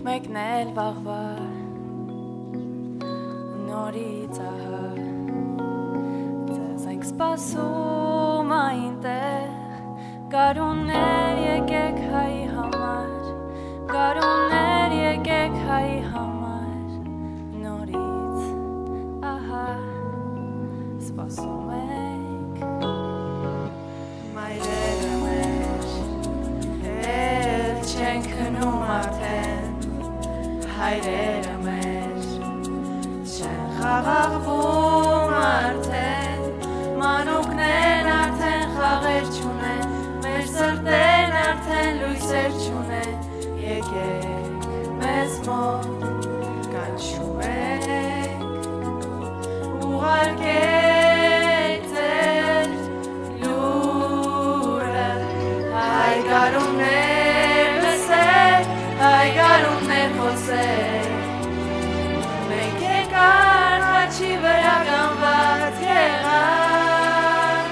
Մեկնել վաղվա նորից ահա ձեզ ենք սպասում այնտեղ Գարուններ եկեք հայի համար Գարուններ եկեք հայի համար Նորից ահա սպասում ենք Մայրերը մեր էլ չենք հնում արդեն Հայրերը մեր չեն խաղաղվում արդեն Մանուկներն արդեն խաղեր չունեն Մեր սրտերն արդեն լույսեր չունեն Եկեք մեզ մոտ կանչում ենք Ուղարկեք ձեր լուրը Հայ գարուններ լսեք Հայ գարուններ խոսեք Մենք եկար խաչի վրա գանված եղան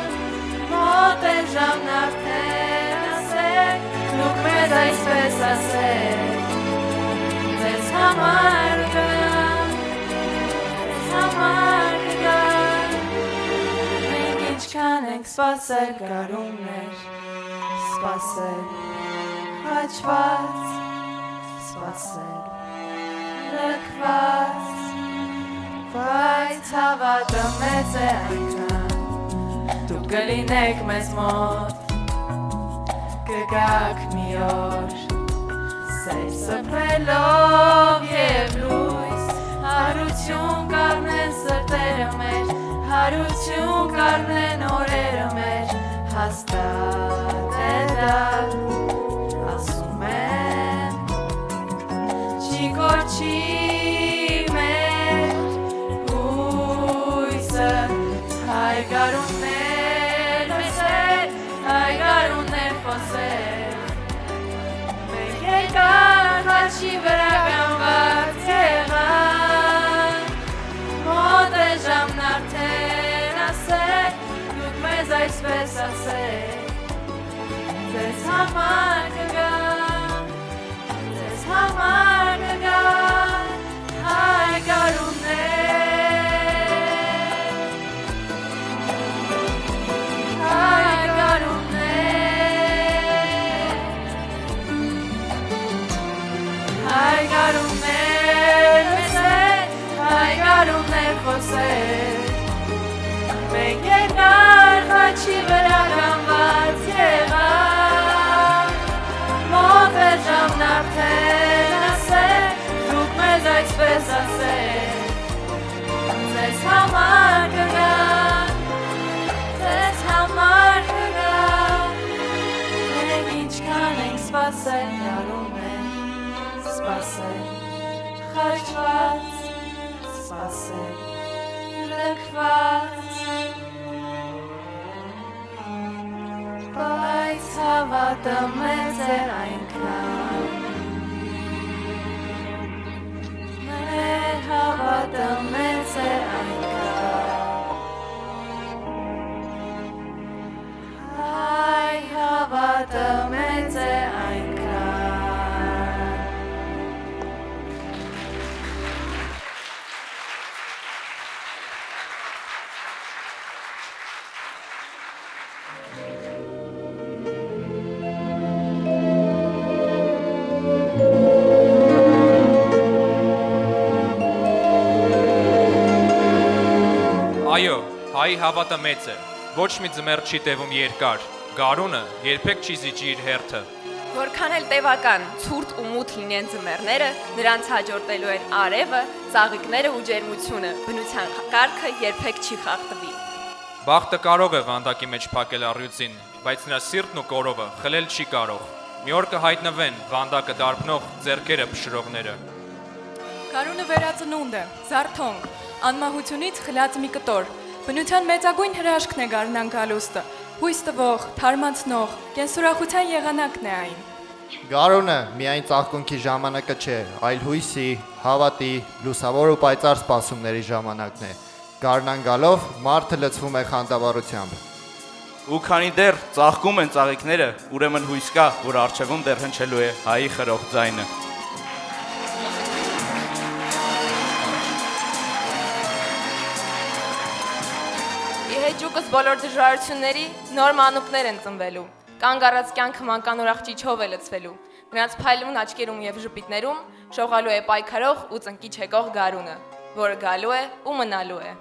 Մոտ է ժամն արդեն ասեք Դուք մեզ այսպես ասեք Ձեզ համար կգան Ձեզ համար կգան Մենք ինչքան ենք սպասել գարուններ Սպասել խաչված Սպասել լքված Բայց հավատը մեծ է այնքան Դուք կլինեք մեզ մոտ Կգաք մի օր Սեր սփռելով և լույս Հարություն կառնեն սրտերը մեր Հարություն կառնեն օրերը մեր Հաստատ է դա ասում եմ Չի կորչի մեր հույսը Հայ գարուններ լսեք Հայ գարուններ խոսեք Մենք եկար խաչի վրա գանված եղան Մոտ է ժամն արդեն ասեք Դուք մեզ այսպես ասեք Ձեզ համար կգան Ձեզ համար կգան Հայ գարուններ Հայ գարուններ Հայ գարուններ լսեք Հայ գարուններ խոսեք Մենք եկար խաչի վրա գանված եղան Մոտ է ժամն արդեն ասեք Դուք մեզ այսպես ասեք Ձեզ համար կգան Ձեզ համար կգան Մենք ինչքան ենք սպասել գարուններ Սպասել խաչված Սպասել լքված Բայց հավատը մեծ է այնքան Մեր հավատը մեծ է այնքան Հայ հավատը մեծ է այնքան Այո, հայի հավատը մեծ է, ոչ մի ձմեռ չի տևում երկար, գարունը երբեք չի զիջի իր հերթը։ Որքան էլ տևական, ցուրտ ու մութ լինեն ձմեռները, նրանց հաջորդելու են արևը, ծաղիկները ու ջերմությունը, բնության կարգը երբեք չի խախտվի։ Բախտը կարող է վանդակի մեջ փակել առյուծին, բայց նրա սիրտն ու կորովը խլել չի կարող։ Մի օր կհայտնվեն վանդակը դարբնող ձեռքերը փշրողները։ Գարունը վերածնունդ է, զարթոնք, անմահությունից խլած մի կտոր, բնության մեծագույն հրաշքն է գարնան գալուստը, հույս տվող, թարմացնող, կենսուրախության եղանակն է այն։ Գարունը միայն ծաղկունքի ժամանակը չէ, այլ հույսի, հավատի, լուսավոր ու պայծառ սպասումների ժամանակն է։ Գարնան գալով մարդը լցվում է խանդավառությամբ։ Ու քանի դեռ ծաղկում են ծաղիկները, ուրեմն հույս կա, որ առջևում դեռ հնչելու է հայի խրող ձայնը։ ջուկս բոլոր դժվարությունների նոր մանուկներ են ծնվելու։ Կանգ առած կյանքը մանկան ուրախջիջով է լցվելու։ Նրանց փայլուն աչքերում եւ ժպիտներում շողալու է պայքարող ու ծնկիչ եկող գարունը, որը գալու է ու մնալու է։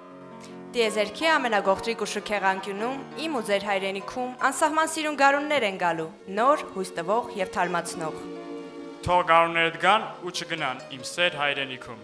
Դիեզերքի ամենագողտրիկ ու շքեղ անկյունում, իմ ու ձեր հայրենիքում անսահման սիրուն գարուններ են գալու, նոր, հույս տվող եւ թարմացնող։ Թող գարուններդ գան ու չգնան իմ սեր հայրենիքում։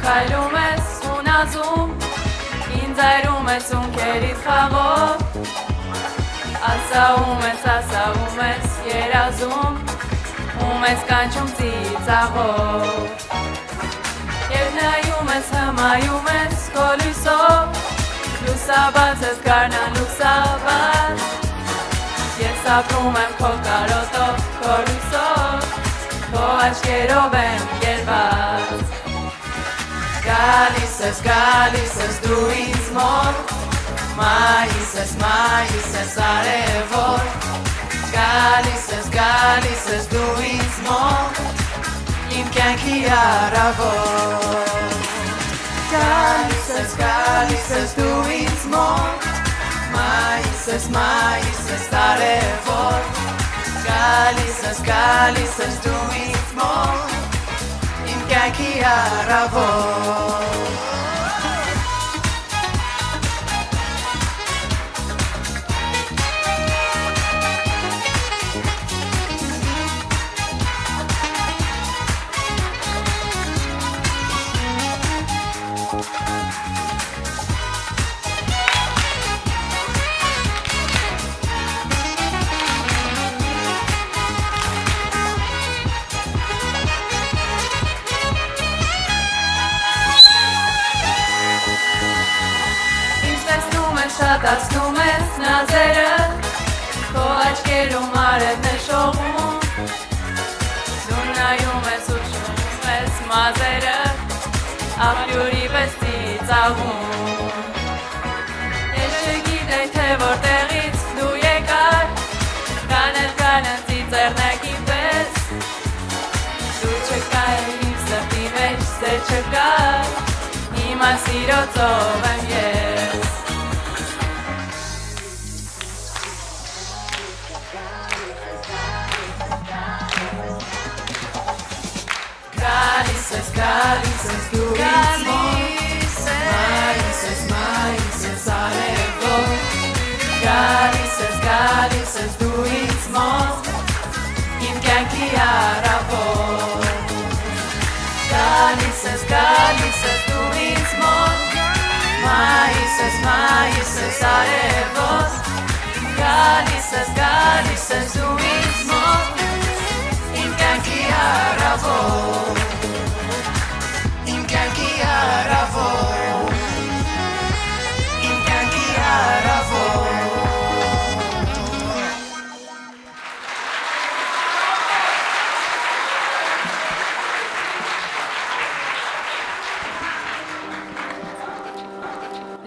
Քայլում ես ունազում, ինձ այրում ես ունքերից խաղով, ասաում ես երազում, ում ես կանչում ծիծաղով, և նայում ես հմայում ես քո լույսով, լուսաբաց ես գարնան լուսաբաց, ես ապրում եմ քո կարոտով, քո լույսով, քո աչքերով եմ գերված։ Գալիս ես դու ինձ մոտ, մայիս ես արևոտ, գալիս ես դու ինձ մոտ, իմ կյանքի առավոտ, գալիս ես դու ինձ մոտ, մայիս ես արևոտ, գալիս ես դու ինձ մոտ, կյանքի առավոտ Շատացնում ես նազերը, քո աչքերում արևն է շողում, դու նայում ես ու շողում ես մազերը, աղբյուրի պես ծիծաղում, ես չգիտեի թե որտեղից դու եկար, կանեն ծիծեռնակի պես, դու չկար իմ սրտի մեջ սեր չկար, հիմա սիրո ծով եմ ես։ Գալիս ես դու ինձ մոտ, մայիս ես արևոտ, գալիս ես դու ինձ մոտ, իմ կյանքի առավոտ, գալիս ես դու ինձ մոտ, մայիս ես արևոտ, գալիս ես դու ինձ մոտ, իմ կյանքի առավոտ, իմ կյանքի առավոտ, իմ կյանքի առավոտ։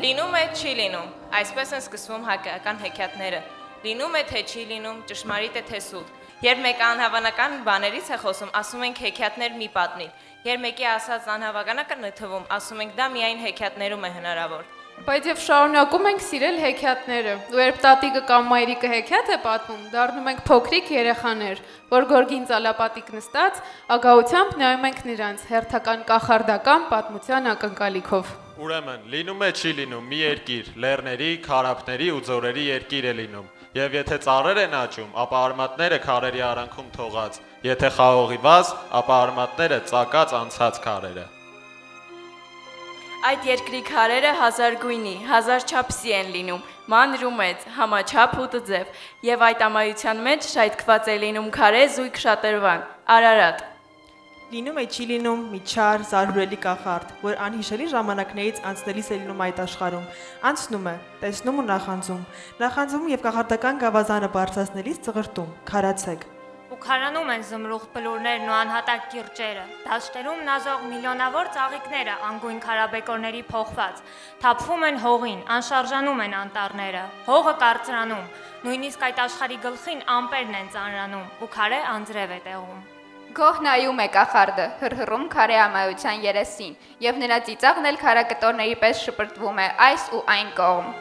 Լինում է, չի լինում, այսպես են սկսվում հակայական հեքիաթները, լինում է, թե չի լինում, ճշմարիտ է, թե սուտ, երբ մեկ անհավանական բաներից է խոսում, ասում ենք հեքիաթներ մի պատմիր, երբ մեկի ասած անհավանական է թվում, ասում ենք դա միայն հեքիաթներում է հնարավոր։ Բայց եւ շարունակում ենք սիրել հեքիաթները, ու երբ տատիկը կամ մայրիկը հեքիաթ է պատմում, դառնում ենք փոքրիկ երեխաներ, որ գորգին ծալապատիկ նստած, ագահությամբ նայում ենք նրանց հերթական կախարդական պատմության ակնկալիքով։ Ուրեմն, լինում է, չի լինում, մի երկիր, լեռների, քարափների ու ձորերի երկիր է լինում, եւ եթե ծառեր են աճում, ապա արմատները քարերի արանքում թողած, եթե խաղողի վազ, ապա արմատները ծակած անցած քարերը։ Այդ երկրի քարերը հազար գույնի, հազար չափսի են լինում, մանր ու մեծ, համաչափ ու տձև, եւ այդ ամայության մեջ շայթքված է լինում քարե զույգ շատրվան, Արարատ։ Լինում է չի լինում մի չար, զարհուրելի կախարդ, որ անհիշելի ժամանակներից անցնելիս է լինում այդ աշխարհում, անցնում է, տեսնում ու նախանձում եւ կախարդական գավազանը բարձրացնելիս ծղրտում, քարացեք։ Ու քարանում են զմրուղ բլուրներն ու անհատակ կիրճերը, դաշտերում նազող միլիոնավոր ծաղիկները անգույն քարաբեկորների փոխված, թափվում են հողին, անշարժանում են անտառները, հողը կարծրանում, նույնիսկ այդ աշխարհի գլխին ամպերն են ծանրանում ու քարե անձրև է տեղում։ Գոհ նայում է կախարդը, հրհռում քարե ամայության երեսին, եւ նրա ծիծաղն էլ քարակտորների պես շպրտվում է այս ու այն կողմ։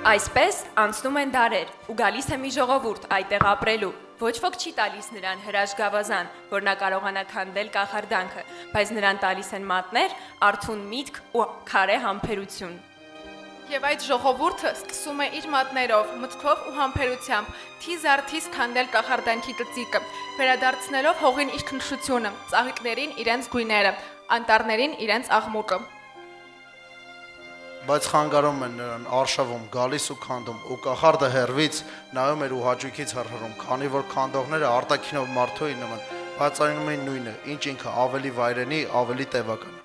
Այսպես անցնում են դարեր ու գալիս է մի ժողովուրդ այդտեղ ապրելու։ Ոչ ոք չի տալիս նրան հրաշք գավազան, որ նա կարողանա քանդել կախարդանքը, բայց նրան տալիս են մատներ, արթուն միտք ու քարե համբերություն։ Եվ այդ ժողովուրդը սկսում է իր մատներով, մտքով ու համբերությամբ թիզ առ թիզ քանդել կախարդանքի գծիկը, վերադարձնելով հողին իր քնքշությունը, ծաղիկներին իրենց գույները, անտառներին իրենց աղմուկը։ Բայց խանգարում են նրան, արշավում, գալիս ու քանդում, ու կախարդը հեռվից նայում էր ու հաճույքից հրհրում, քանի որ քանդողները արտաքինով մարդուի նման, բայց անում էին նույնը, ինչ ինքը ավելի վայրենի, ավելի տևական։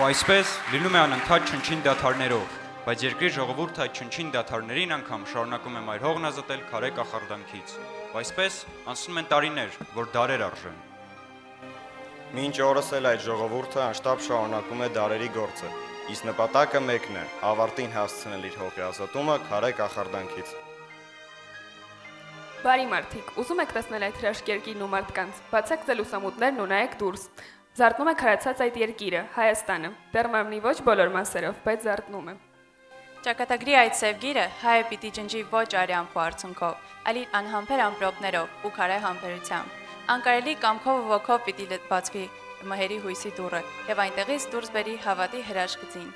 Ու այսպես լինում է անընդհատ չնչին դադարներով, բայց երկրի ժողովուրդը այդ չնչին դադարներին անգամ շարունակում է մայր հողն ազատել քարե կախարդանքից։ Ու այսպես անցնում են տարիներ, որ դարեր արժեն։ Մինչ օրս էլ այդ ժողովուրդը անշտապ շարունակում է դարերի գործը, իսկ նպատակը մեկն է՝ ավարտին հասցնել իր հողի ազատումը քարե կախարդանքից։ Բարի մարդիկ, ուզում եք տեսնել այդ հրաշք երկիրն ու մարդկանց, բացեք ձեր լուսամուտներն ու նայեք դուրս։ Զարթնում է քարացած այդ երկիրը, Հայաստանը, դեռ մարմնի ոչ բոլոր մասերով, բայց զարթնում է։ Ճակատագրի այդ սևգիրը հայը պիտի ջնջի ոչ արյանք ու արցունքով, այլ իր անհամբեր ամպրոպներով ու քարե համբերությամբ։ Անկարելի կամքով ու ոգով պիտի բացվի մհերի հույսի դուռը եւ այնտեղից դուրս բերի հավատի հրաշքծին։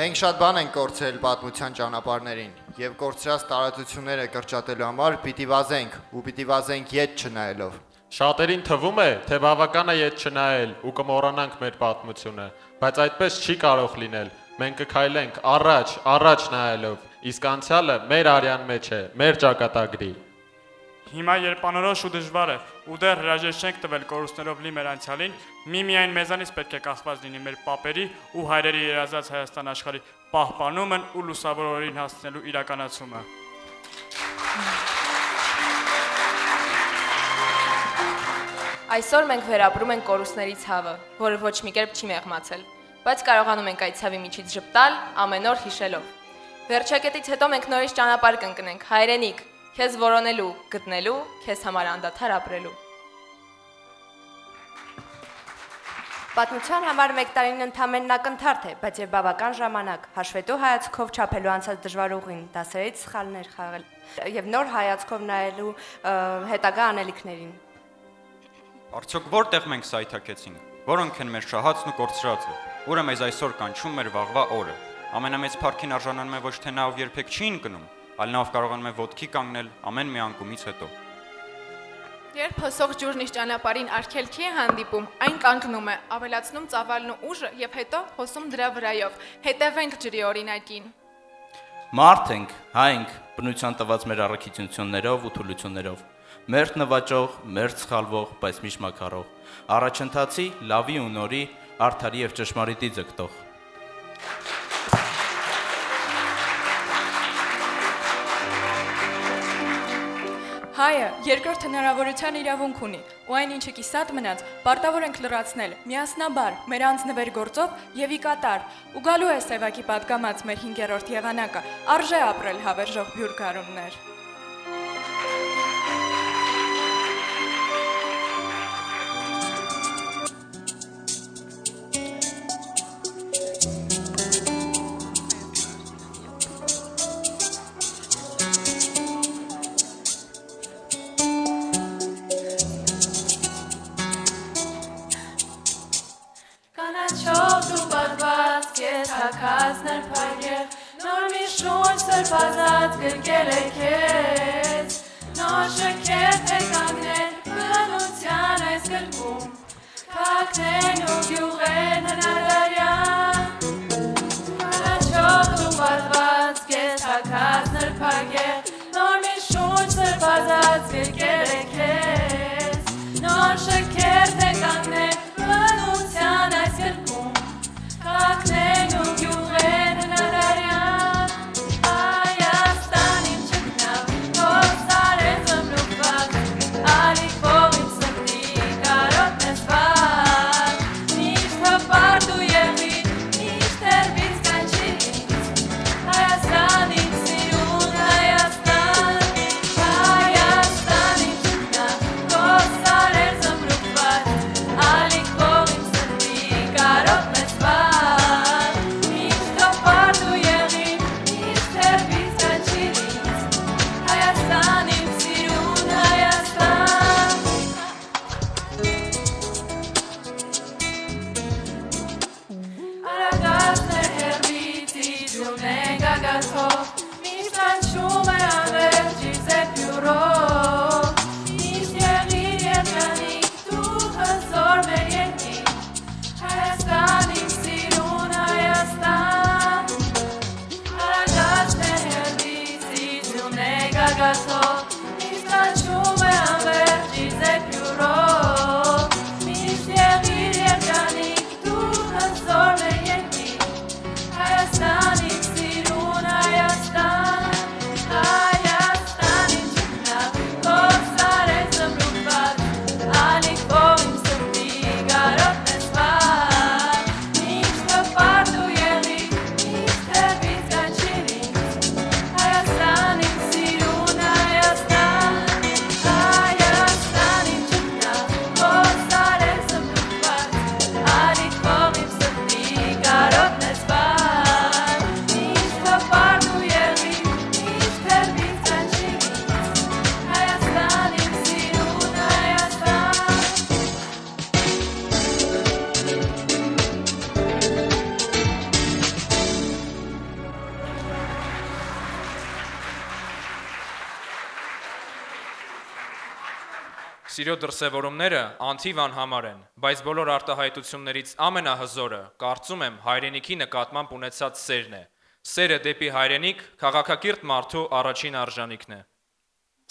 Մենք շատ բան ենք կորցրել պատմության ճանապարհներին եւ կորցրած տարածությունները կրճատելու համար պիտի վազենք ու պիտի վազենք ետ չնայելով։ Շատերին թվում է, թե բավական է ետ չնայել ու կմոռանանք մեր պատմությունը, բայց այդպես չի կարող լինել։ Մենք կքայլենք առաջ նայելով, իսկ անցյալը մեր արյան մեջ է, մեր ճակատագրի։ Հիմա երբ անորոշ ու դժվար է ու դեռ հրաժեշտ չենք տվել կորուստներով լի մեր անցյալին, միմիայն մեզանից պետք է կախված լինի մեր պապերի ու հայրերի երազած Հայաստան աշխարհի պահպանումն ու լուսավոր օրերին հասցնելու իրականացումը։ Այսօր մենք վերապրում ենք կորուստների ցավը, որը ոչ մի կերպ չի մեղմացել, բայց կարողանում ենք այդ ցավի միջից ժպտալ ամեն օր հիշելով։ Վերջակետից հետո մենք նորից ճանապարհ կընկնենք, հայրենիք, քեզ որոնելու, գտնելու, քեզ համար անդադար ապրելու։ Պատմության համար մեկ տարին ընդամենն ակնթարթ է, բայց եւ բավական ժամանակ, հաշվետու հայացքով չափելու անցած դժվար ուղին, դասերից սխալներ խաղել եւ նոր հայացքով նայելու հետագա անելիքներին։ Արդյոք որտեղ մենք սայթաքեցինք, որոնք են մեր շահածն ու կորցրածը, որը մեզ այսօր կանչում մեր վաղվա օրը։ Ամենամեծ փառքին արժանանում է ոչ թե նա, ով երբեք չի ընկնում, այլ նա, ով կարողանում է ոտքի կանգնել ամեն մի անկումից հետո։ Երբ հոսող ջուրն իր ճանապարհին արգելքի է հանդիպում, այն կանգնում է, ավելացնում ծավալն ու ուժը եւ հետո հոսում դրա վրայով։ Հետևենք ջրի օրինակին։ Մարդ ենք, հայ ենք, բնության տված մեր առաքինություններով ու թուլություններով։ Մերթ նվաճող, մերթ սխալվող, բայց միշտ մաքարող, առաջընթացի, լավի ու նորի, արդարի եւ ճշմարիտի ձգտող։ Հայը երկրորդ հնարավորության իրավունք ունի, ու այն ինչը կիսատ մնաց, պարտավոր ենք լրացնել, միասնաբար, մեր անձնվեր գործով եւ ի կատար, ու գալու է Սևակի պատգամած մեր 5-րդ եղանակը, արժե ապրել հավերժող բյուր գարուններ։ Կանաչով դու պատված կեզ հակած նրբագեղ, նոր մի շունչ սրբազած գրկել է կեզ, նոր շքերտ է կանգնել բնության այս գրկում, կակնեն ու գյուղեն հնարարյան, կանաչով դու պատված կեզ հակած նրբագեղ, նոր մի շունչ սրբազած գրկել է կեզ, նոր շքերտ է կանգնել բնության այս գրկում, կակնեն ու գյուղեն հնարարյան, Հայաստան իմ ճգնավ, քո սարեր զմրուկված, ալիք ողիմ սրտի կարոտ նեսված, միշտ հպարտ ու եղի, միշտ հերվից կանչիր ինձ, Հայաստան իմ սիրուն Հայաստան, Հայաստան իմ ճգնավ, քո սարեր զմրուկված, ալիք ողիմ սրտի կարոտ նեսված, միշտ հպարտ ու եղի, միշտ հերվից կանչիր ինձ, Հայաստան իմ սիրուն Հայաստան, Արագածներ հեռվից իջում են գագաթով, միշտ կանչում է անվերջ իր զեփյուրով, միշտ եղիր երջանիկ, դու հզոր մեր երկիր, Հայաստան իմ սիրուն Հայաստան, Արագածներ հեռվից իջում է գագաթով, միշտ կանչում է անվերջ իր զեփյուրով, միշտ եղիր երջանիկ, դու հզոր մեր երկիր, Հայաստան իմ սիրուն Հայաստան, Հայաստան իմ ճգնավ, քո սարեր զմրուկված, ալիք ողիմ սրտի կարոտ նեսված, միշտ հպարտ ու եղի, միշտ հերվից կանչիր ինձ, Հայաստան իմ սիրուն Հայաստան, Հայաստան իմ ճգնավ, քո սարեր զմրուկված, ալիք ողիմ սրտի կարոտ նեսված, միշտ հպարտ ու եղի, միշտ հերվից կանչիր ինձ, Հայաստան իմ սիրուն Հայաստան, Սիրո դրսևորումները անթիվ անհամար են, բայց բոլոր արտահայտություններից ամենահզորը, կարծում եմ, հայրենիքի նկատմամբ ունեցած սերն է։ Սերը դեպի հայրենիք քաղաքակիրթ մարդու առաջին արժանիքն է։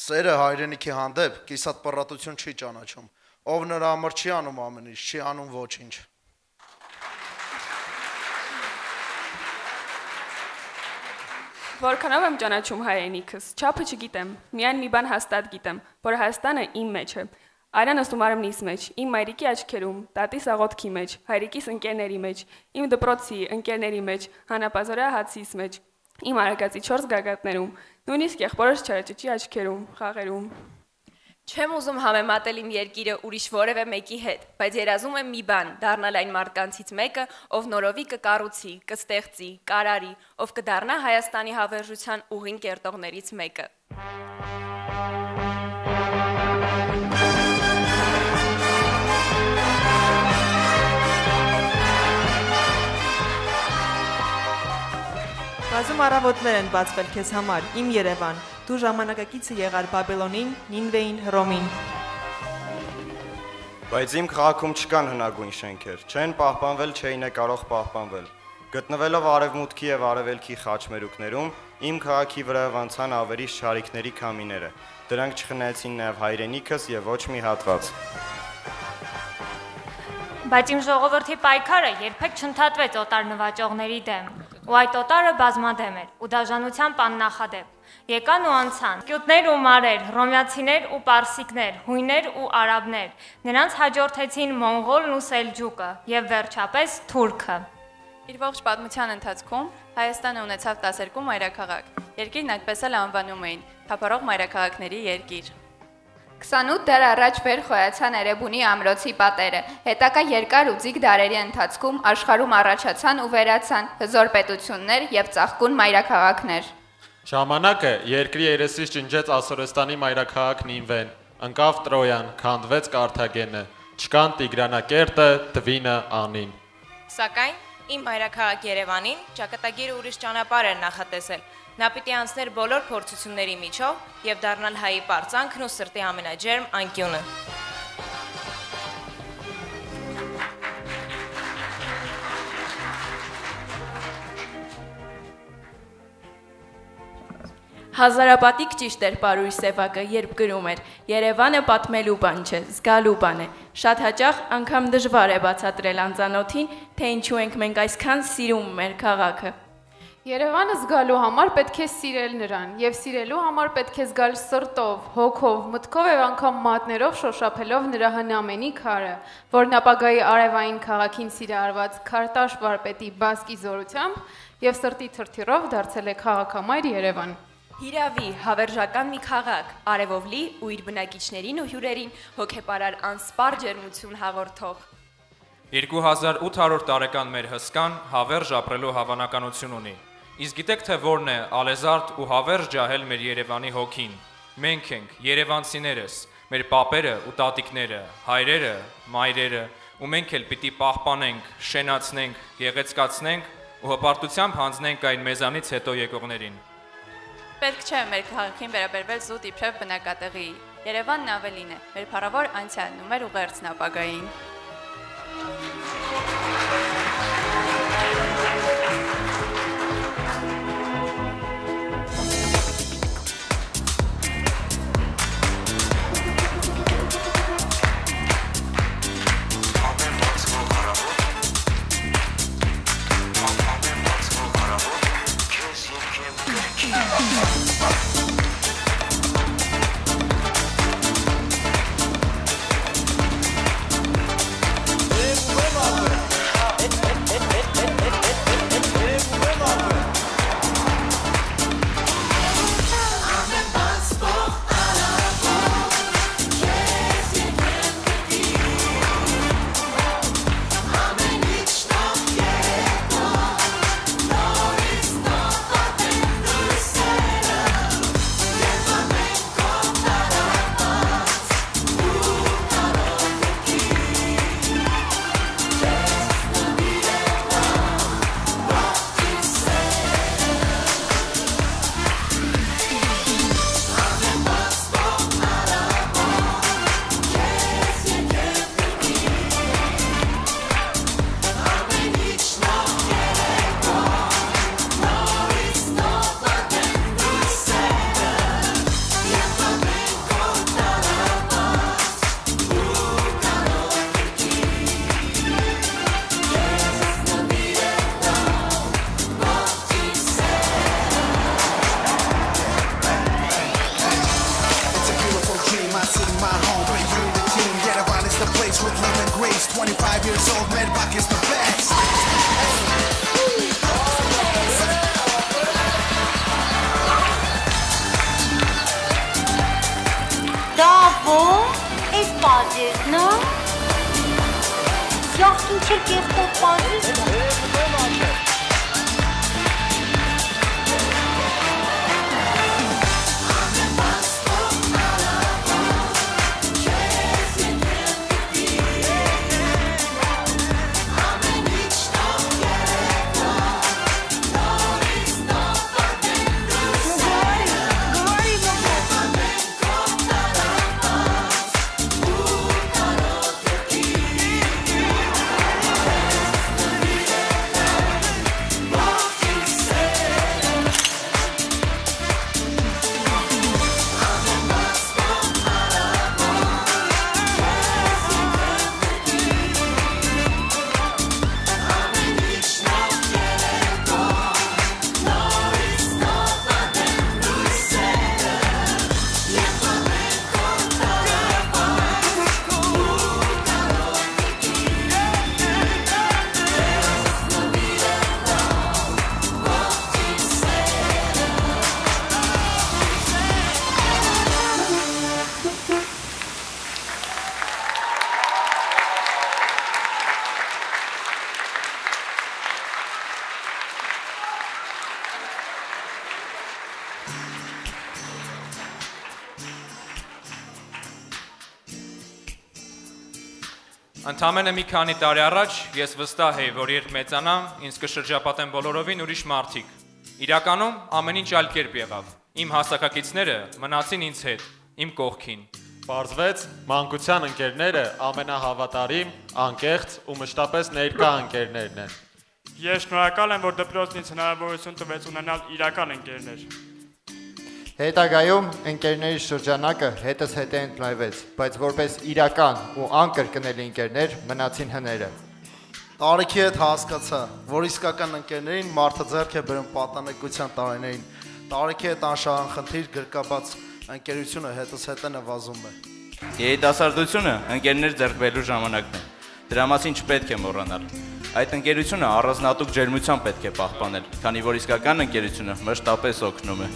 Սերը հայրենիքի հանդեպ կիսատ պռատություն չի ճանաչում, ով նրա համար չի անում ամեն ինչ, չի անում ոչինչ։ Որքանով եմ ճանաչում հայրենիքս, չափը չգիտեմ, միայն մի բան հաստատ գիտեմ, որ Հայաստանը իմ մեջ է։ Արյանս ու մարմնիս մեջ, իմ մայրիկի աչքերում, տատիս աղոթքի մեջ, հայրիկիս ընկերների մեջ, իմ դպրոցի ընկերների մեջ, հանապազորյա հացիս մեջ, իմ արագածի 4 գագաթներում, նույնիսկ եղբորս չարաճճի աչքերում, խաղերում։ Չեմ ուզում համեմատել իմ երկիրը ուրիշ որևէ մեկի հետ, բայց երազում եմ մի բան, դառնալ այն մարդկանցից մեկը, ով նորովի կկառուցի, կստեղծի, կարարի, ով կդառնա Հայաստանի հավերժության ուղին կերտողներից մեկը։ Բազում առավոտներ են բացվել քեզ համար, իմ Երևան, դու ժամանակակիցը եղար Բաբելոնին, Նինվեին, Հռոմին։ Բայց իմ քաղաքում չկան հնագույն շենքեր, չեն պահպանվել, չէին է կարող պահպանվել։ Գտնվելով արևմուտքի եւ արևելքի խաչմերուկներում, իմ քաղաքի վրայով անցան ավերիչ շարիկների քամիները։ Դրանք չխնայեցին նաեւ հայրենիքս եւ ոչ մի հատված։ Բայց իմ ժողովրդի պայքարը երբեք չընդհատվեց օտար նվաճողների դեմ, ու այդ օտարը բազմադեմ էր, ու դաժանությամբ աննախադեպ։ Եկան ու անցան, կյուտներ ու մարեր, հռոմեացիներ ու պարսիկներ, հույներ ու արաբներ, նրանց հաջորդեցին մոնղոլն ու սելջուկը եւ վերջապես թուրքը։ Իր ողջ պատմության ընթացքում Հայաստանը ունեցավ 12 մայրաքաղաք։ Երկիրն այդպես էլ անվանում էին՝ թափառող մայրաքաղաքների երկիր։ 28 դար առաջ վեր խոյացան Էրեբունի ամրոցի պատերը։ Հետագա երկար ու ձիգ դարերի ընթացքում աշխարհում առաջացան ու վերացան հզոր պետություններ եւ ծաղկուն մայրաքաղաքներ։ Ժամանակը երկրի երեսից ջնջեց Ասորեստանի մայրաքաղաք Նինվեն, ընկավ Տրոյան, քանդվեց Կարթագենը, չկան Տիգրանակերտը, Տվինը, Անին։ Սակայն իմ մայրաքաղաք Երևանին ճակատագիրը ուրիշ ճանապարհ էր նախատեսել։ Նա պիտի անցներ բոլոր փորձությունների միջով եւ դառնալ հայի պարծանքն ու սրտի ամենաջերմ անկյունը։ Հազարապատիկ ճիշտ էր Պարույր Սևակը, երբ գրում էր. Երևանը պատմելու բան չէ, զգալու բան է։ Շատ հաճախ անգամ դժվար է բացատրել անծանոթին, թե ինչու ենք մենք այսքան սիրում մեր քաղաքը։ Երևանը զգալու համար պետք է սիրել նրան, եւ սիրելու համար պետք է զգալ սրտով, հոգով, մտքով եւ անգամ մատներով շոշափելով նրա հնամենի քարը, որն ապագայի արևային քաղաքին սիրահարված քարտաշ վարպետի բասկի զորությամբ եւ սրտի թրթիռով դարձել է քաղաքամայր Երևան։ Հիրավի, հավերժական մի քաղաք, արևով լի ու իր բնակիչներին ու հյուրերին հոգեպարար անսպար ջերմություն հաղորդող։ 2800 տարեկան մեր հսկան հավերժ ապրելու հավանականություն ունի։ Իսկ գիտեք թե որն է ալեզարդ ու հավերժ ջահել մեր Երևանի հոգին։ Մենք ենք, երևանցիներս, մեր պապերը ու տատիկները, հայրերը, մայրերը, ու մենք էլ պիտի պահպանենք, շենացնենք, գեղեցկացնենք ու հպարտությամբ հանձնենք այն մեզանից հետո եկողներին։ Պետք չէ մեր քաղաքին վերաբերվել զուտ իբրև բնակատեղի։ Երևանն ավելին է, մեր փառավոր անցյալն ու մեր ուղերձն ապագային։ Ընդամենը մի քանի տարի առաջ ես վստահ էի, որ երբ մեծանամ, ինձ կշրջապատեն բոլորովին ուրիշ մարդիկ։ Իրականում ամեն ինչ այլ կերպ եղավ։ Իմ հասակակիցները մնացին ինձ հետ, իմ կողքին։ Պարզվեց, մանկության ընկերները ամենահավատարիմ, անկեղծ ու մշտապես ներկա ընկերներն են։ Ես շնորհակալ եմ, որ դպրոցն ինձ հնարավորություն տվեց ունենալ իրական ընկերներ։ Հետագայում ընկերների շրջանակը հետս հետ է ընդլայնվեց, բայց որպես իրական ու անկրկնելի ընկերներ մնացին հները։ Տարիքի հետ հասկացա, որ իսկական ընկերներին մարդը ձեռք է բերում պատանեկության տարիներին։ Տարիքի հետ անշահան խնդիր գրկաբաց ընկերությունը հետս հետ է նվազում է։ Երիտասարդությունը ընկերներ ձեռք բերելու ժամանակն է։ Դրա մասին չպետք է մոռանալ։ Այդ ընկերությունը առանձնատուկ ջերմությամբ պետք է պահպանել, քանի որ իսկական ընկերությունը մշտապես օգնում է։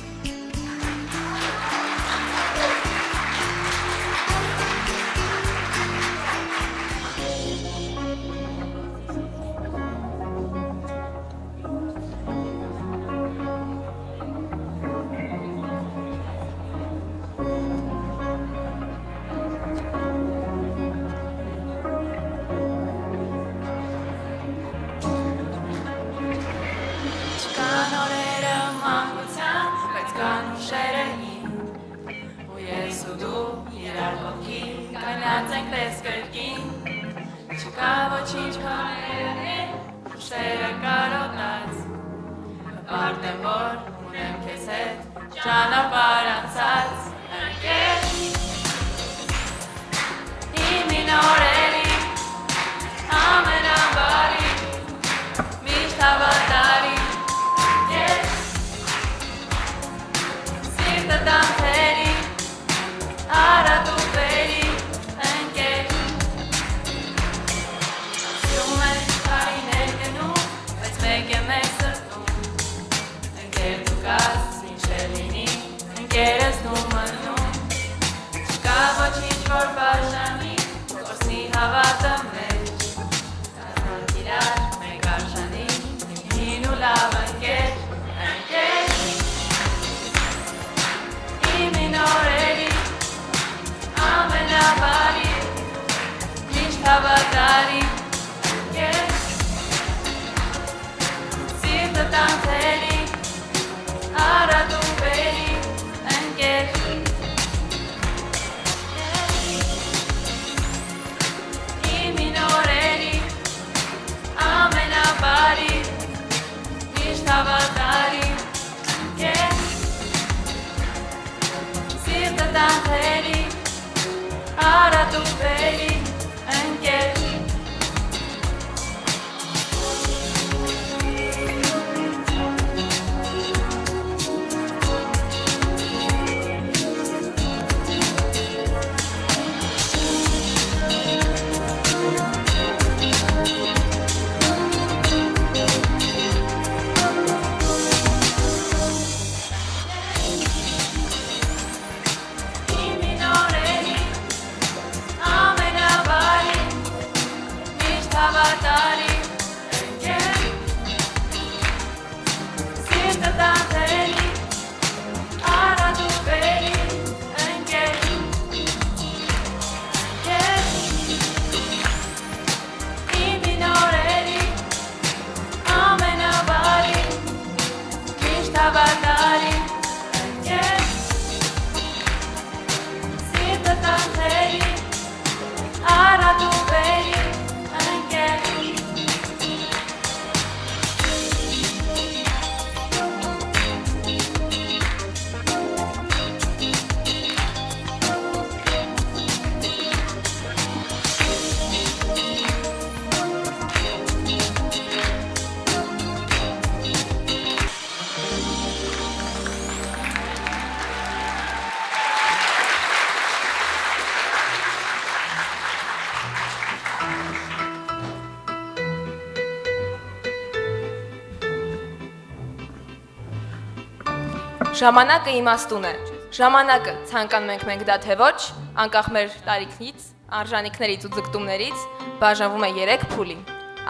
Ժամանակը իմաստուն է։ Ժամանակը ցանկանում ենք մենք դա թե ոչ, անկախ մեր տարիքից, արժանինքներից ու ձգտումներից, բաժանվում է 3 փուլի՝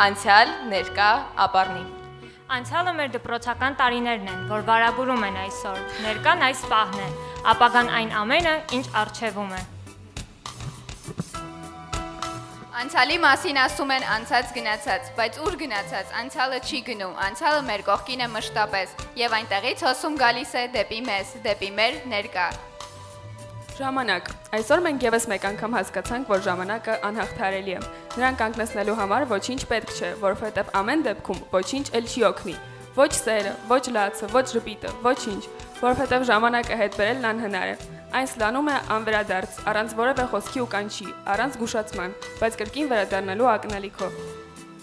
անցյալ, ներկա, ապառնի։ Անցյալը մեր դպրոցական տարիներն են, որ վարագուրում են այսօր, ներկան այս պահն է, ապագան այն ամենը, ինչ առջևում է։ Անցյալի մասին ասում են անցած գնացած, բայց ուր գնացած, անցյալը չի գնում, անցյալը մեր կողքին է մշտապես, եւ այնտեղից հոսում գալիս է դեպի մեզ, դեպի մեր ներկա։ Ժամանակ։ Այսօր մենք եւս մեկ անգամ հասկացանք, որ ժամանակը անհաղթարելի է։ Նրան կանգնեցնելու համար ոչինչ պետք չէ, որովհետեւ ամեն դեպքում ոչինչ էլ չի օգնի։ Ոչ սերը, ոչ լացը, ոչ ժպիտը, ոչինչ, որովհետեւ ժամանակը հետ բերելն անհնար է։ Այն սլանում է անվերադարձ, առանց որևէ խոսքի ու կանչի, առանց զգուշացման, բայց կրկին վերադառնալու ակնալիքով։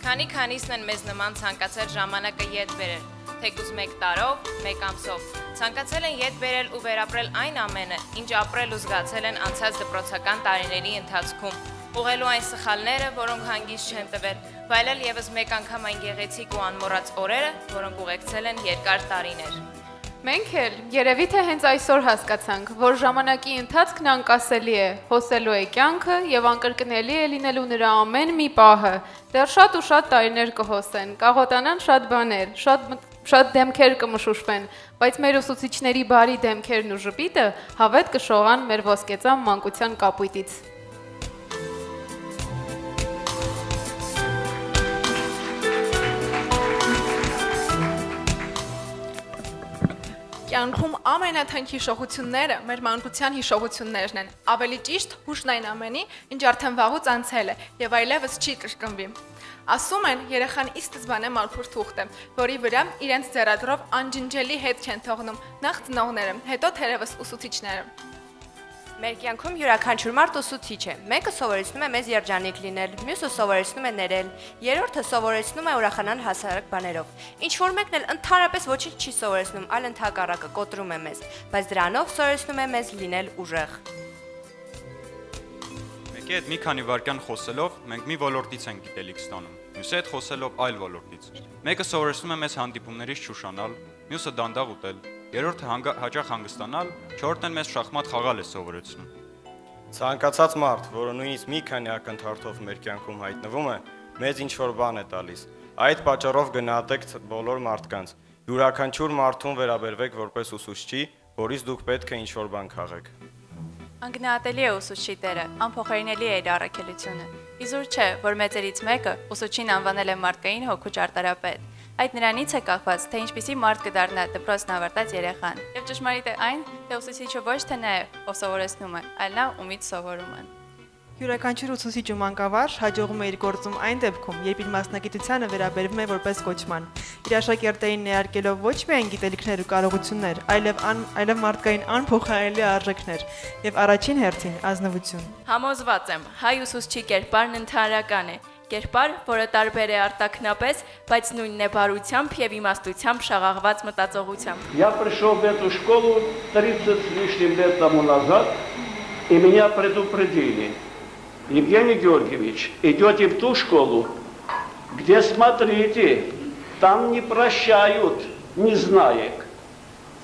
Քանիսն են մեզ նման ցանկացել ժամանակը ետ բերել, թեկուզ 1 տարով, 1 ամսով։ Ցանկացել են ետ բերել ու վերապրել այն ամենը, ինչ ապրել ու զգացել են անցած դպրոցական տարիների ընթացքում, ուղղելու այն սխալները, որոնք հանգիստ չեն տվել, վայելել եւս մեկ անգամ այն գեղեցիկ ու անմոռաց օրերը, որոնք ուղեկցել են երկար տարիներ։ Մենք էլ երևի թե հենց այսօր հասկացանք, որ ժամանակի ընթացքն անկասելի է, հոսելու է կյանքը եւ անկրկնելի է լինելու նրա ամեն մի պահը։ Դեռ շատ ու շատ տարիներ կհոսեն, կաղոտանան շատ բաներ, շատ դեմքեր կմշուշվեն, բայց մեր ուսուցիչների բարի դեմքերն ու ժպիտը հավետ կշողան մեր ոսկեծան մանկության կապույտից։ Կյանքում ամենաթանկ հիշողությունները մեր մանկության հիշողություններն են, ավելի ճիշտ հուշն այն ամենի, ինչ արդեն վաղուց անցել է եւ այլևս չի կրկնվի։ Ասում են, երեխան ի սկզբանե մաքուր թուղթ է, որի վրա իրենց ձեռագրով անջնջելի հետք են թողնում նախ ծնողները, հետո թերևս ուսուցիչները։ Մեր կյանքում յուրաքանչյուր մարդ ուսուցիչ է։ Մեկը սովորեցնում է մեզ երջանիկ լինել, մյուսը սովորեցնում է ներել, երրորդը սովորեցնում է ուրախանալ հասարակ բաներով։ Ինչ որ մեկն էլ ընդհանրապես ոչինչ չի սովորեցնում, այլ ընդհակառակը կոտրում է մեզ, բայց դրանով սովորեցնում է մեզ լինել ուժեղ։ Մեկի հետ մի քանի վայրկյան խոսելով մենք մի ոլորտից ենք գիտելիք ստանում, մյուսի հետ խոսելով այլ ոլորտից։ Մեկը սովորեցնում է մեզ հանդիպումներից շուշանալ, մյուսը դանդաղ ուտել, երրորդը հաճախ հանգստանալ, չորրորդն մեզ շախմատ խաղալ է սովորեցնում։ Ցանկացած մարդ, որը նույնիսկ մի քանի ակնթարթով մեր կյանքում հայտնվում է, մեզ ինչ-որ բան է տալիս։ Այդ պատճառով գնահատեք բոլոր մարդկանց։ Յուրաքանչյուր մարդուն վերաբերվեք որպես ուսուցչի, որից դուք պետք է ինչ-որ բան քաղեք։ Անգնահատելի է ուսուցչի դերը, անփոխարինելի է իր առաքելությունը։ Իզուր չէ, որ մեծերից մեկը ուսուցչին անվանել է մարդկային հոգու ճարտարապետ։ Այդ նրանից է կախված, թե ինչպիսի մարդ կդառնա դպրոցն ավարտած երեխան։ Եվ ճշմարիտ է այն, թե ուսուցիչը ոչ թե նա է, ով սովորեցնում է, այլ նա, ումից սովորում են։ Յուրաքանչյուր ուսուցիչ ու մանկավարժ հաջողում է իր գործում այն դեպքում, երբ իր մասնագիտությանը վերաբերվում է որպես կոչման։ Իր աշակերտներին ներարկելով ոչ միայն գիտելիքներ ու կարողություններ, այլև մարդկային անփոխարինելի արժեքներ եւ առաջին հերթին ազնվություն։ Համոզված եմ, հայ ուսուցչի կերպարն ընդհանրական է, կերպար, որը տարբեր է արտաքնապես, բայց նույնն է բարությամբ եւ իմաստությամբ շաղաղված մտածողությամբ։ Я пришел в эту школу 30 с лишним лет тому назад, и меня предупредили: Евгений Георгиевич, идете в ту школу, где, смотрите, там не прощают незнаек.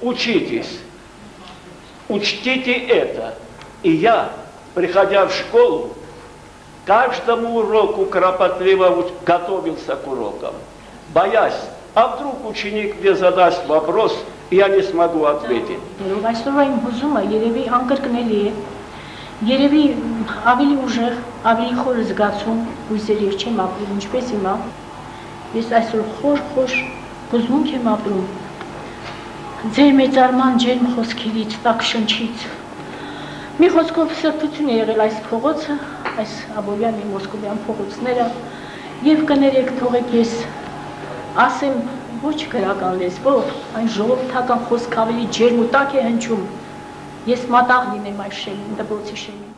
Учитесь, учтите это. И я, приходя в школу, каждому уроку кропотливо готовился к урокам, боясь, а вдруг ученик мне задаст вопрос, и я не смогу ответить. Այսօրվա իմ հուզումը երևի անկրկնելի է, երևի ավելի ուժեղ, ավելի խոր զգացում, հույսեր ես չեմ ապրում, ինչպես հիմա, ես այսօր խոր հուզմունք եմ ապրում, ձեր մեծարման ջերմ խոսքերից, տաք շնչից, մի խոսքով սրբություն է եղել այս փողոցը, այս Աբովյան եւ Մոսկովյան փողոցները, եւ կներեք թողեք ես ասեմ ոչ գրական լեզվով, այն ժողովրդական խոսք ավելի ջերմ ու տաք է հնչում, ես մատաղ լինեմ այս շեմին, դպրոցի շեմին։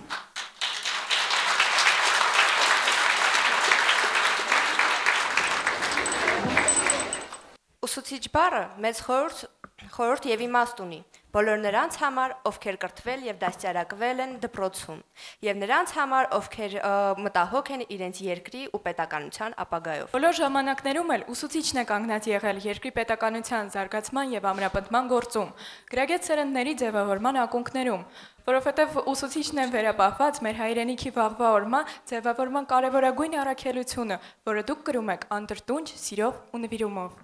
Ուսուցիչ բառը մեծ խորհուրդ եւ իմաստ ունի բոլոր նրանց համար, ովքեր կրթվել եւ դաստիարակվել են դպրոցում, եւ նրանց համար, ովքեր մտահոգ են իրենց երկրի ու պետականության ապագայով։ Բոլոր ժամանակներում էլ ուսուցիչն է կանգնած եղել երկրի պետականության զարգացման եւ ամրապնդման գործում, գրագետ սերնդների ձևավորման ակունքներում, որովհետեւ ուսուցիչն է վերապահված մեր հայրենիքի վաղվա օրմա ձևավորման կարևորագույն առաքելությունը, որը դուք կրում եք անդրտունջ, սիրով ու նվիրումով։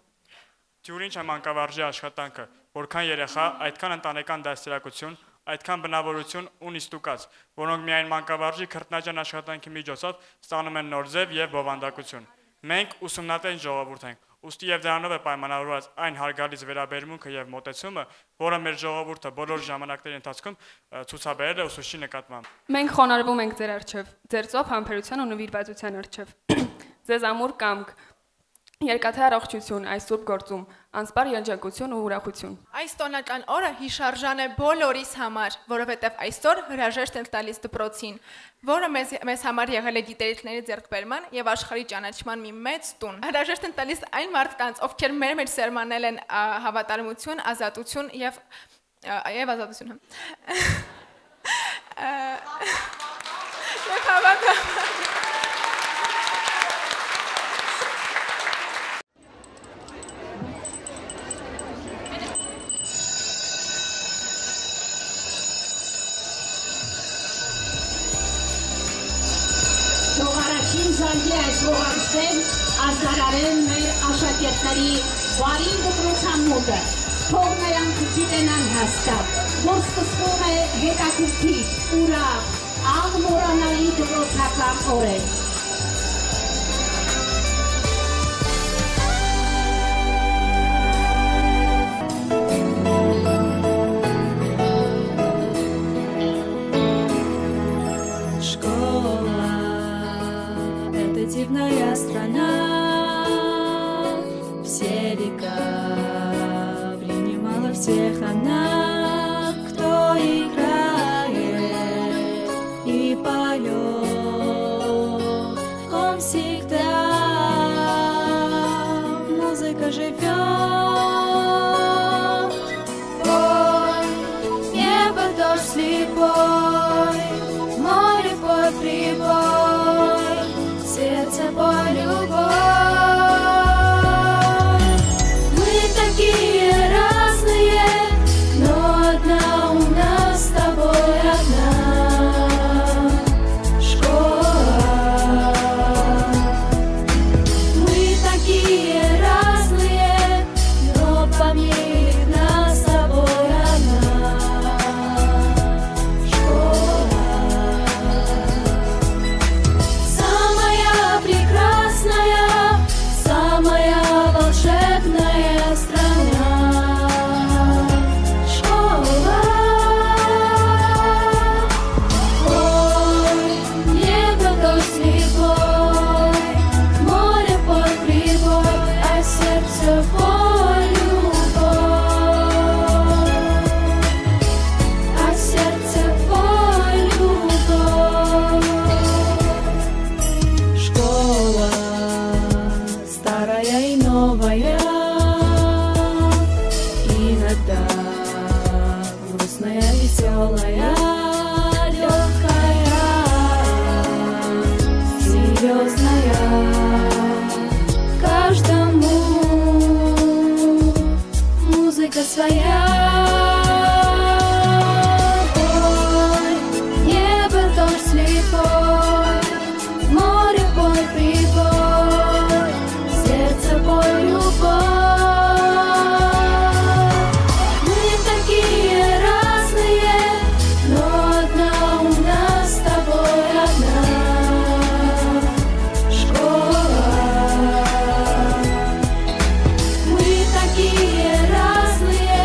Դյուրինչ է մանկավարժի աշխատանքը, որքան երեխա, այդքան ընտանեկան դաստիարակություն, այդքան բնավորություն ու նիստուկած, որոնք միայն մանկավարժի քրտնաջան աշխատանքի միջոցով ստանում են նոր ձև եւ բովանդակություն։ Մենք ուսումնատեն ժողովուրդ ենք, ուստի եւ դրանով է պայմանավորված այն հարգալից վերաբերմունքը եւ մոտեցումը, որը մեր ժողովուրդը բոլոր ժամանակների ընթացքում ցուցաբերել է ուսուցչի նկատմամբ։ Մենք խոնարհվում ենք ձեր առջև, ձեր ծով համբերության ու նվիրվածության առջև։ Ձեզ ամուր կամք, երկաթե առողջություն այս սուրբ գործում, անսպար երջանկություն ու ուրախություն։ Այս տոնական օրը հիշարժան է բոլորիս համար, որովհետև այսօր հրաժեշտ են տալիս դպրոցին, որը մեզ համար եղել է գիտելիքների ձեռքբերման եւ աշխարհի ճանաչման մի մեծ տուն։ Հրաժեշտ են տալիս այն մարդկանց, ովքեր մեր մեջ սերմանել են հավատարմություն, ազատություն եւ ազատություն։ Եվ հավատում Զանգի այս ողանցեն ազդարարեն մեր աշակերտների բարի դպրոցամուտը, թող նրանք գիտենան հաստատ, որ սկսվում է հետաքրքիր, ուրախ, աղմորանալի դպրոցական օրեր։ Дивная страна, все века принимала всех она, кто играет и поет, в ком всегда музыка живет. Пой, небо дождь слепой, море пой прибой, сердце пой любовь. Мы такие разные, но одна у нас с тобой одна школа. Мы такие разные, но память нас с тобой одна школа. Самая прекрасная, самая волшебная страна школа. Ой, небо дождь слепой, море пой прибой, а сердце пой любовь, а сердце пой любовь. Школа старая и новая, иногда грустная, веселая, легкая, серьезная. Каждому музыка своя. Ой, небо дождь слепой, море пой прибой, сердце пой любовь. Мы такие разные, но одна у нас с тобой одна школа. Мы такие разные,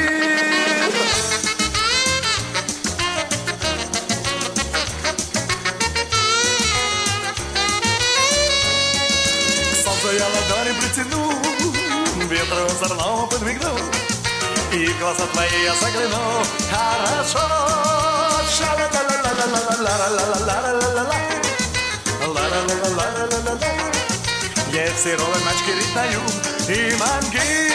Солнце я ладони притяну, ветром зерном подмигну, и в глаза твои я загляну. Хорошо. Եվ սիրով եմ աչքերիդ նայում իմ անգին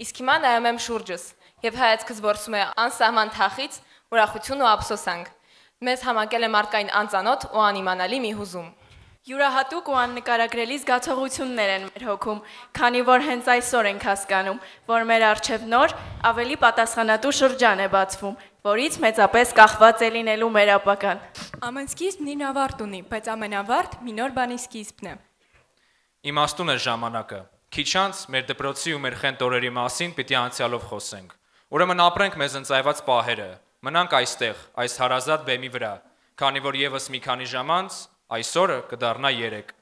Իսկ հիմա նայում եմ շուրջս եւ հայացքս որսում է անսահման թախից, ուրախություն ու ափսոսանք։ Մեզ համակել է մարդկային անծանոթ ու անիմանալի մի հուզում։ Յուրահատուկ ու աննկարագրելի զգացողություններ են մեր հոգում, քանի որ հենց այսօր ենք հասկանում, որ մեր առջև նոր, ավելի պատասխանատու շրջան է բացվում, որից մեծապես կախված է լինելու մեր ապագան։ Ամեն սկիզբն իր ավարտ ունի, բայց ամենավարտ մի նոր բանի սկիզբն է։ Իմաստուն է ժամանակը։ Քիչ անց մեր դպրոցի ու մեր խենթ օրերի մասին պիտի անցյալով խոսենք։ Ուրեմն ապրենք մեզ ընծայված պահերը, մնանք այստեղ, այս հարազատ բեմի վրա, քանի որ եւս մի քանի ժամ անց այս օրը կդառնա 3։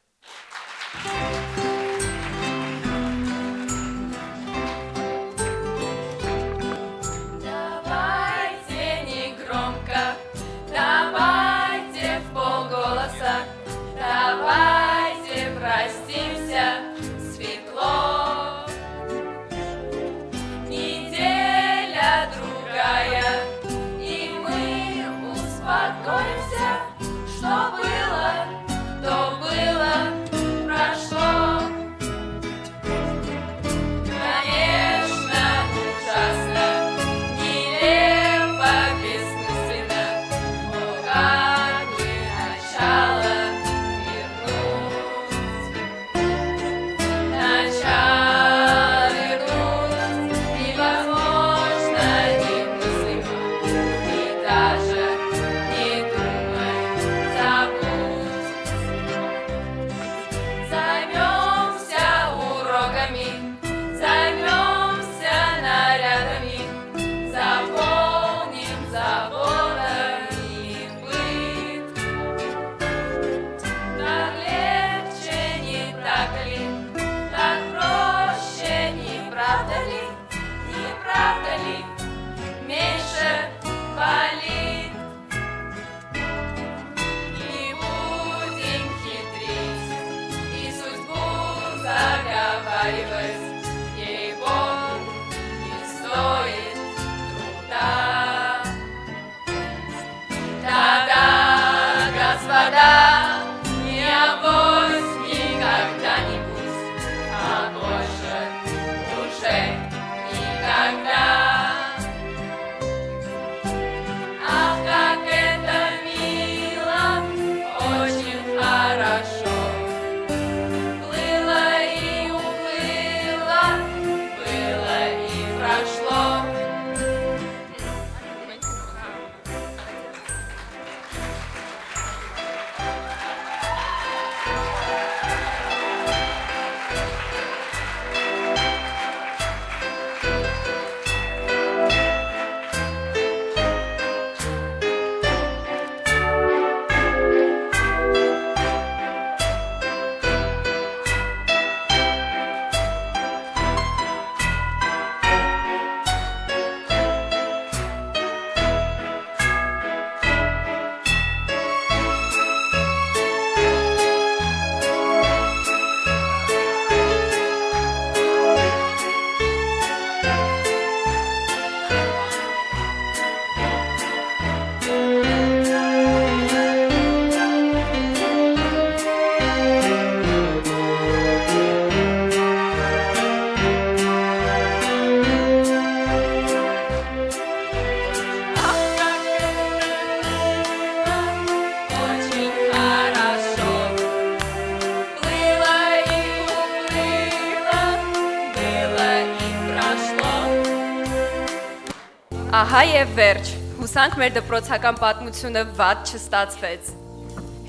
Ահա եւ վերջ, հուսանք մեր դպրոցական պատմությունը վատ չստացվեց։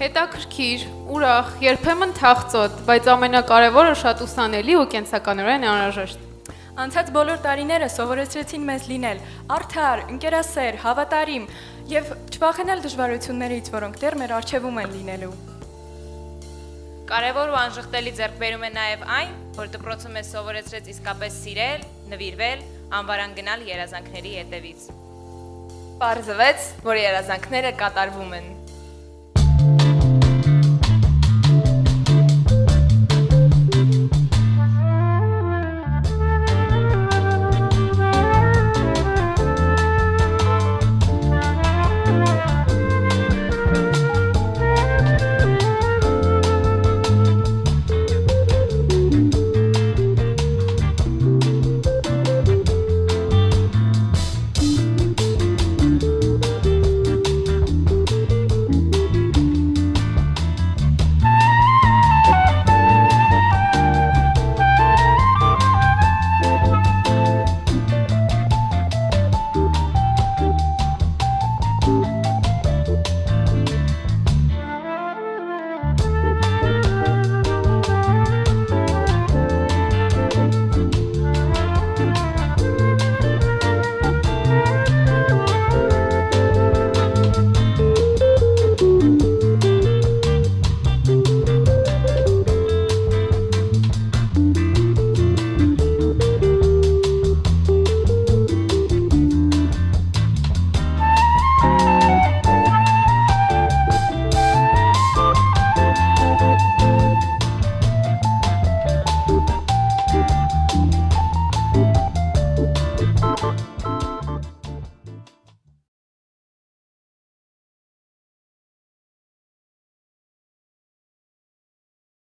Հետաքրքիր, ուրախ, երբեմն թախծոտ, բայց ամենակարևորը շատ ուսանելի ու կենսականորեն անհրաժեշտ։ Անցած բոլոր տարիները սովորեցրեցին մեզ լինել արդար, ընկերասեր, հավատարիմ եւ չվախենալ դժվարություններից, որոնք դեռ մեր առջևում են լինելու։ Կարևոր ու անժխտելի ձեռքբերում է նաև այն, որ դպրոցը մեզ սովորեցրեց իսկապես սիրել, նվիրվել, անվարան գնալ երազանքների հետևից։ Պարզվեց, որ երազանքները կատարվում են։ Thank you.